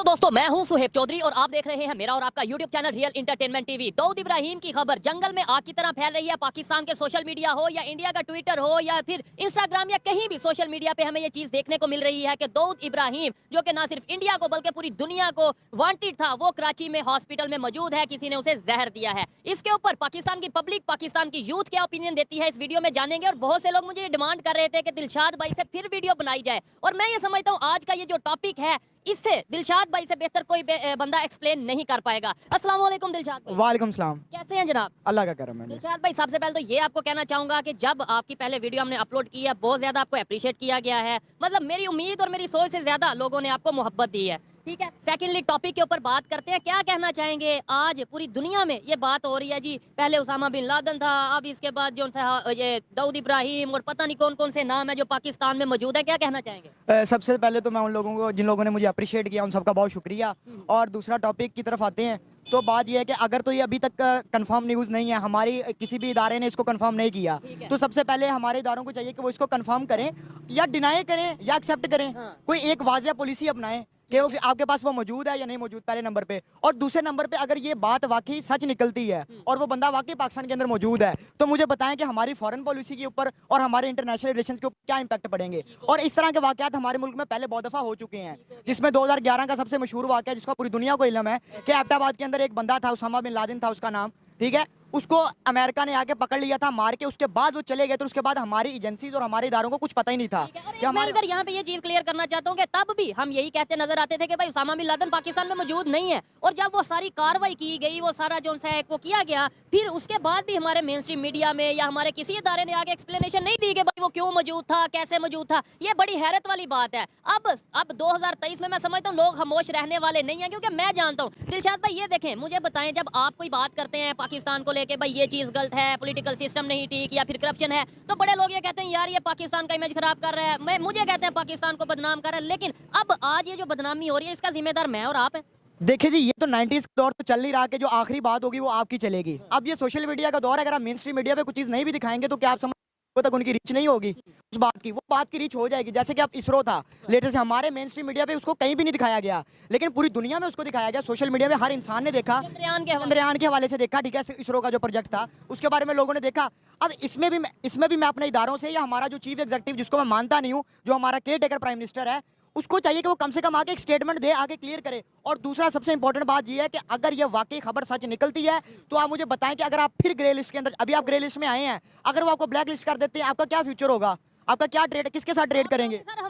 दोस्तों, मैं हूं सुहेब चौधरी और आप देख रहे हैं मेरा और आपका YouTube channel real entertainment TV. Dawood Ibrahim की खबर जंगल में आग की तरह फैल रही है। पाकिस्तान के सोशल मीडिया हो या इंडिया का ट्विटर हो या फिर इंस्टाग्राम या कहीं भी सोशल मीडिया पे हमें ये चीज देखने को मिल रही है कि दाऊद इब्राहिम, जो कि ना सिर्फ इंडिया को बल्कि पूरी दुनिया को वांटेड था, वो कराची में हॉस्पिटल में मौजूद है। किसी ने उसे जहर दिया है। इसके ऊपर पाकिस्तान की पब्लिक, पाकिस्तान की यूथ क्या ओपिनियन देती है, इस वीडियो में जानेंगे। और बहुत से लोग मुझे डिमांड कर रहे थे कि दिलशाद भाई से फिर वीडियो बनाई जाए, और मैं ये समझता हूँ आज का ये जो टॉपिक है, इससे दिलशाद भाई से बेहतर कोई बंदा एक्सप्लेन नहीं कर पाएगा। अस्सलाम वालेकुम दिलशाद भाई। वालेकुम सलाम। कैसे हैं जनाब? अल्लाह का करम है। दिलशाद भाई, सबसे पहले तो ये आपको कहना चाहूंगा कि जब आपकी पहले वीडियो हमने अपलोड की है, बहुत ज्यादा आपको अप्रिशिएट किया गया है। मतलब मेरी उम्मीद और मेरी सोच से ज्यादा लोगों ने आपको मोहब्बत दी है। ठीक है, सेकेंडली टॉपिक के ऊपर बात करते हैं। क्या कहना चाहेंगे, आज पूरी दुनिया में ये बात हो रही है जी, पहले उसामा बिन लादेन था, अब इसके बाद जो ये दाऊद इब्राहिम और पता नहीं कौन कौन से नाम है जो पाकिस्तान में मौजूद है। क्या कहना चाहेंगे? सबसे पहले तो मैं उन लोगों को, जिन लोगों ने मुझे अप्रिशिएट किया, उन सबका बहुत शुक्रिया। और दूसरा टॉपिक की तरफ आते हैं, तो बात यह है कि अगर तो ये अभी तक कंफर्म न्यूज़ नहीं है, हमारी किसी भी इदारे ने इसको कंफर्म नहीं किया, तो सबसे पहले हमारे इदारों को चाहिए कि वो इसको कंफर्म करें या डिनाई करें या एक्सेप्ट करें। कोई एक वाजिया पॉलिसी अपनाएं कि वो आपके पास वो मौजूद है या नहीं मौजूद, पहले नंबर पे। और दूसरे नंबर पे अगर ये बात वाकई सच निकलती है और वो बंदा वाकई पाकिस्तान के अंदर मौजूद है, तो मुझे बताएं कि हमारी फॉरेन पॉलिसी के ऊपर और हमारे इंटरनेशनल रिलेशंस के ऊपर क्या इंपैक्ट पड़ेंगे। और इस तरह के वाकयात हमारे मुल्क में पहले बहुत दफा हो चुके हैं, जिसमें 2011 का सबसे मशहूर वाकया, जिसका पूरी दुनिया को इल्म है, कि एबटाबाद के अंदर एक बंदा था, उसामा बिन लादेन था उसका नाम, ठीक है। उसको अमेरिका ने आके पकड़ लिया था, मार के, उसके बाद वो चले गए। तो उसके बाद हमारी एजेंसीज और हमारे इदारों को कुछ पता ही नहीं था कि हमारे इधर यहाँ पे ये चीज क्लियर करना चाहता हूँ कि तब भी हम यही कहते नजर आते थे कि भाई उसामा बिन लादेन पाकिस्तान में मौजूद नहीं है। और जब वो सारी कार्रवाई की गई, वो सारा जो है को किया गया, फिर उसके बाद भी हमारे मेन स्ट्रीम मीडिया में या हमारे किसी इदारे ने आगे एक्सप्लेनेशन नहीं दी कि भाई वो क्यों मौजूद था, कैसे मौजूद था। ये बड़ी हैरत वाली बात है। अब 2023 में मैं समझता हूँ लोग खामोश रहने वाले नहीं है, क्योंकि मैं जानता हूँ। दिलशाद भाई ये देखें, मुझे बताएं, जब आप कोई बात करते हैं पाकिस्तान को लेके, भाई ये चीज है, पॉलिटिकल सिस्टम नहीं ठीक या फिर करप्शन है, तो बड़े लोग ये कहते हैं यार ये पाकिस्तान का इमेज खराब कर रहा है, मुझे कहते हैं पाकिस्तान को बदनाम कर रहा है। लेकिन अब आज ये जो बदनामी हो रही है, इसका जिम्मेदार मैं और आप हैं। देखिए जी, ये तो 90s का दौर तो चल नहीं रहा कि जो आखिरी बात होगी वो आपकी चलेगी। अब ये सोशल मीडिया का दौर है, अगर आप मेन स्ट्रीम मीडिया पे कुछ चीज नहीं भी दिखाएंगे तो क्या आप समझ तक उनकी रीच नहीं होगी उस बात की, वो बात की रीच हो जाएगी। जैसे कि अब इसरो था लेटेस्ट, हमारे मेन स्ट्रीम मीडिया पे उसको कहीं भी नहीं दिखाया गया, लेकिन पूरी दुनिया में उसको दिखाया गया। सोशल मीडिया में हर इंसान ने देखा, चंद्रयान के हवाले से देखा, ठीक है, इसरो का जो प्रोजेक्ट था उसके बारे में लोगों ने देखा। अब इसमें भी मैं अपने इदारों से, या हमारा जो चीफ एग्जीक्यूटिव, जिसको मैं मानता नहीं हूँ, जो हमारा केयर टेकर प्राइम मिनिस्टर है, उसको चाहिए कि वो कम से कम आके एक स्टेटमेंट दे, आगे क्लियर करे। और दूसरा सबसे इंपॉर्टेंट बात ये है कि अगर ये वाकई खबर सच निकलती है, तो आप मुझे बताएं कि अगर आप फिर ग्रे लिस्ट के अंदर, अभी आप ग्रे लिस्ट में आए हैं, अगर वो आपको ब्लैक लिस्ट कर देते हैं, आपका क्या फ्यूचर होगा? आपका क्या ट्रेड, किसके साथ ट्रेड करेंगे? सर,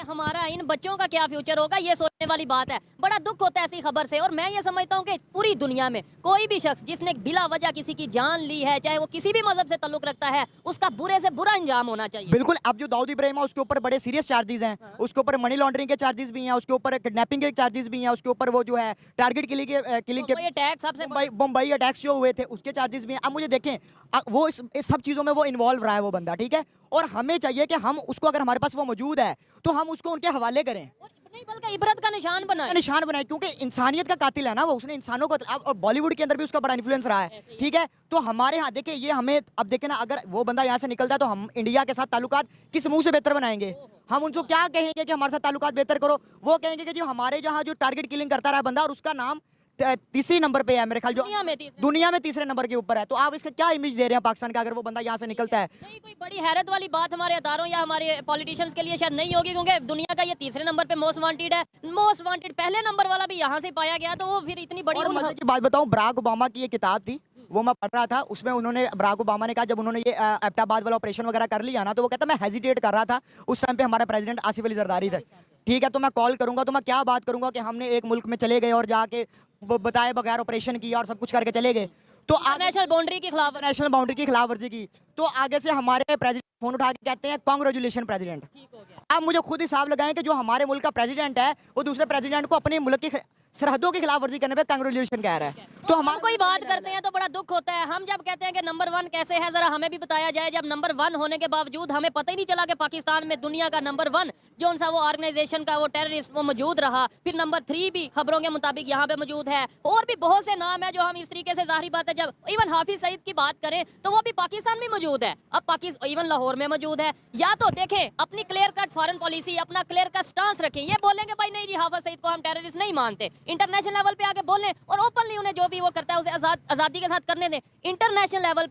हमारा इन बच्चों का क्या फ्यूचर होगा, ये सोचने वाली बात है। बड़ा दुख होता है ऐसी खबर से। और मैं ये समझता हूँ कि पूरी दुनिया में कोई भी शख्स जिसने बिला वजह किसी की जान ली है, चाहे वो किसी भी मजहब से ताल्लुक रखता है, उसका बुरे से बुरा अंजाम होना चाहिए। बिल्कुल। अब जो दाऊद इब्राहिम है, उसके ऊपर बड़े सीरियस चार्जेस हैं, उसके ऊपर मनी लॉन्ड्रिंग के चार्जेस भी हैं, उसके ऊपर किडनैपिंग के चार्जेस भी हैं, उसके ऊपर वो जो है टारगेट किलिंग के मुंबई अटैक्स जो हुए थे उसके चार्जेस भी हैं। अब मुझे देखें, वो इस सब चीजों में वो इन्वॉल्व रहा है वो बंदा, ठीक है। और हमें चाहिए कि हम उसको, अगर हमारे पास वो मौजूद है, तो हम उसको उनके हवाले करें, नहीं बल्कि इबरत का निशान बनाए, क्योंकि इंसानियत का कातिल है ना वो, उसने इंसानों को, और बॉलीवुड के अंदर भी उसका बड़ा इन्फ्लुएंस रहा है, ठीक है। तो हमारे यहाँ देखिए, ये हमें अब देखें ना, अगर वो बंदा यहाँ से निकलता है तो हम इंडिया के साथ ताल्लुकात किस मुंह से बेहतर बनाएंगे? हम उनको क्या कहेंगे कि हमारे साथ ताल्लुकात बेहतर करो? वो कहेंगे कि जो हमारे जहाँ जो टारगेट किलिंग करता रहा बंदा, और उसका नाम तीसरी नंबर पे है मेरे ख्याल, जो दुनिया में तीसरे नंबर के ऊपर है, तो आप इसका क्या इमेज दे रहे हैं पाकिस्तान का, अगर वो बंदा यहाँ से निकलता है? नहीं, कोई बड़ी हैरत वाली बात हमारे अदारों या हमारे पॉलिटिशियंस के लिए शायद नहीं होगी, क्योंकि दुनिया का ये तीसरे नंबर पे मोस्ट वांटेड है। मोस्ट वांटेड पहले नंबर वाला भी यहाँ से पाया गया, तो वो फिर इतनी बड़ी। और मजे की बात बताऊं, बराक ओबामा की ये किताब थी, वो मैं पढ़ रहा था, उसमें उन्होंने, बराक ओबामा ने कहा, जब उन्होंने ये एबटाबाद वाला ऑपरेशन वगैरह कर लिया ना, तो वो कहता मैं हेजिटेट कर रहा था। उस टाइम पे हमारा प्रेसिडेंट आसिफ अली जरदारी थे, ठीक है। तो मैं कॉल करूंगा तो मैं क्या बात करूंगा कि हमने एक मुल्क में चले गए और जाके बताए बगैर ऑपरेशन किया और सब कुछ करके चले गए, तो नेशनल बाउंड्री की खिलाफ वर्जी की। तो आगे से हमारे प्रेसिडेंट फोन उठा के कहते हैं कांग्रेचुलेशन प्रेसिडेंट। आप मुझे खुद हिसाब लगाएं कि जो हमारे मुल्क का प्रेसिडेंट है, वो दूसरे प्रेसिडेंट को अपने मुल्क की सरहदों की खिलाफ वर्जी करने पे कांग्रेचुलेशन कह रहा है। तो हम हमारा कोई बात करते हैं तो बड़ा दुख होता है। हम जब कहते हैं कि नंबर 1 कैसे है, जरा हमें भी बताया जाए। जब नंबर 1 होने के बावजूद हमें पता ही नहीं चला कि पाकिस्तान में दुनिया का नंबर 1 जो सा वो ऑर्गेनाइजेशन का वो टेररिस्ट वो मौजूद रहा। फिर नंबर 3 भी खबरों के मुताबिक यहाँ पे मौजूद है, और भी बहुत से नाम है जो हम इस तरीके से, जाहिर बात है, जब इवन हाफिज सईद की बात करें तो वो भी पाकिस्तान में मौजूद है, अब पाकिस्तान इवन लाहौर में मौजूद है। या तो देखें अपनी क्लियर कट फॉरेन पॉलिसी, अपना क्लियर कट स्टांस रखें, ये बोलेंगे भाई नहीं जी हाफिज सईद को हम टेररिस्ट नहीं मानते, इंटरनेशनल लेवल पे आके बोलें और ओपनली उन्हें जो भी वो करता है उसे आजादी के साथ करने दें। इंटरनेशनल लेवल पे